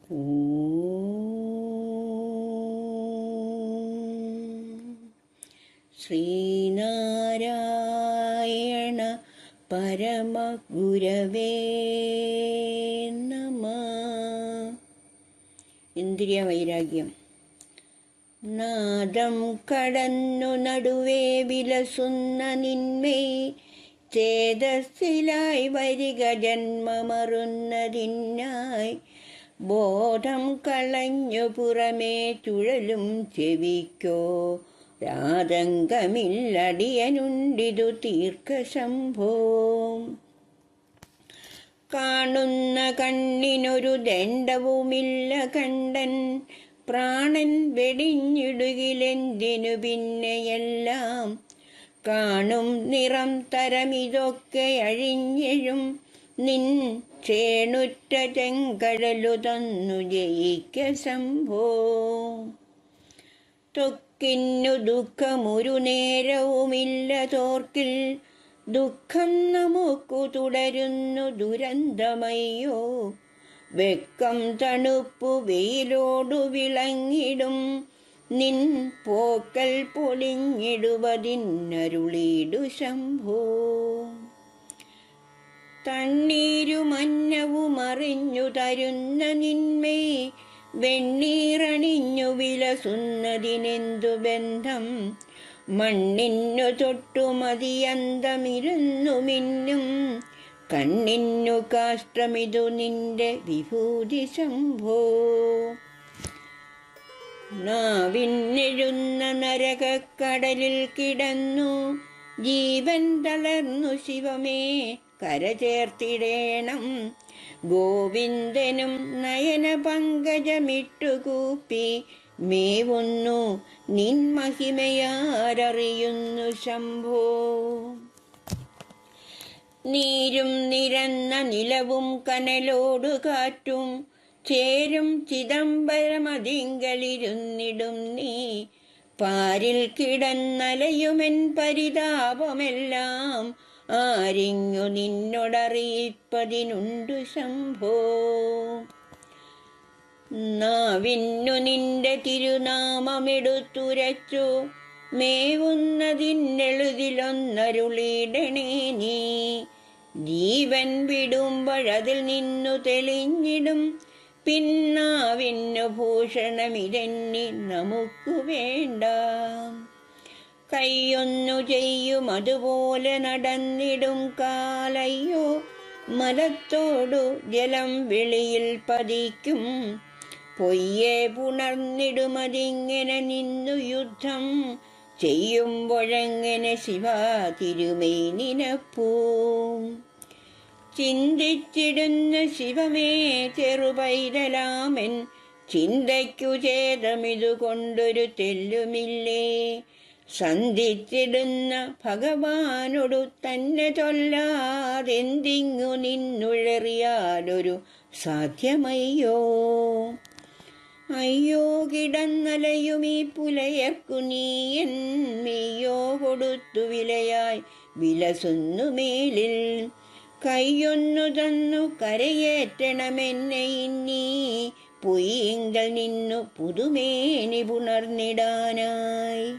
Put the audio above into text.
ശ്രീനാരായണ പരമഗുരവേ നമഃ. ഇന്ദ്രിയ വൈരാഗ്യം. നാദം കടന്നു നടുവേ വിലസുന്ന നിന്മേ ചേതസ്സിലായി വരിക ജന്മമറുന്നതിനായി ബോധം കളഞ്ഞു പുറമേ ചുഴലും ചെവിക്കോ രാതങ്കമില്ലടിയനുണ്ടിതു തീർക്കശംഭോ. കാണുന്ന കണ്ണിനൊരു ദണ്ഡവുമില്ല കണ്ടൻ പ്രാണൻ വെടിഞ്ഞിടുകിലെന്തിനു പിന്നെയെല്ലാം കാണും നിറം തരമിതൊക്കെ അഴിഞ്ഞെഴും നിൻ ചേണുറ്റ ചെങ്കടലു തന്നു ജയിക്ക ശംഭോ. ത്വക്കിന്നു ദുഃഖമൊരു നേരവുമില്ല തോർക്കിൽ ദുഃഖം നമുക്കു തുടരുന്നു ദുരന്തമയ്യോ. വെക്കം തണുപ്പു വെയിലോടു വിളങ്ങിടും നിൻ പോക്കൽ പൊളിഞ്ഞിടുവതിന്നരുളിയിടു ശംഭോ. തണ്ണീരും അന്നവും അറിഞ്ഞു തരുന്ന നിന്മേ വെണ്ണീറണിഞ്ഞു വിലസുന്നതിനെന്തു ബന്ധം. മണ്ണിന്നു തൊട്ടു മതിയന്തമിരുന്നു മിന്നും കണ്ണിന്നു കാഷ്ടമിതു നിന്റെ വിഭൂതി ശംഭോ. നാവിന്നെഴുന്ന നരകക്കടലിൽ കിടന്നു ജീവൻ തളർന്നു ശിവമേ കരചേർത്തിടേണം. ഗോവിന്ദനും നയന പങ്കജമിട്ടുകൂപ്പി മേവുന്നു നിൻ മഹിമയാരറിയുന്നു ശംഭോ. നീരും നിരന്ന നിലവും കനലോടു കാറ്റും ചേരും ചിദംബരമതിങ്കലിരുന്നിടും നീ. പാരിൽ കിടന്നലയുമെൻ പരിതാപമെല്ലാം ആരിങ്ങു നിന്നോടറിയിപ്പതിനുണ്ടു ശംഭോ. നാവിന്നു നിന്റെ തിരുനാമമെടുത്തുരച്ചു മേവുന്നതിന്നെളുതിലൊന്നരുളിയിടണേ നീ. ജീവൻ വിടുമ്പോഴതിൽ നിന്നു തെളിഞ്ഞിടും പിന്നാവിന്നു ഭൂഷണമിതെന്നി നമുക്കു വേണ്ട. കൈയൊന്നു ചെയ്യും അതുപോലെ നടന്നിടും കാലയ്യോ മലത്തോടു ജലം വെളിയിൽ പതിക്കും. പൊയ്യെ പുണർന്നിടുമതിങ്ങനെ നിന്നു യുദ്ധം ചെയ്യുമ്പോഴെങ്ങനെ ശിവ തിരുമൈ നിനപ്പൂ. ചിന്തിച്ചിടുന്ന ശിവമേ ചെറുപൈതലാമൻ ചിന്തയ്ക്കു ഛേദമിതുകൊണ്ടൊരു തെല്ലുമില്ലേ. സന്ധിച്ചിടുന്ന ഭഗവാനോടു തന്നെ ചൊല്ലാതെന്തിങ്ങു നിന്നുഴറിയാലൊരു സാധ്യമയ്യോ. അയ്യോ കിടന്നലയുമീ പുലയർക്കു നീയൻ മെയ്യോ കൊടുത്തു വിലയായി വിലസുന്നു മേലിൽ. കൈയൊന്നു തന്നു കരയേറ്റണമെന്നെ ഇന്നീ പൊയ്യിങ്കൽ നിന്നു പുതുമേനി പുണർന്നിടാനായി.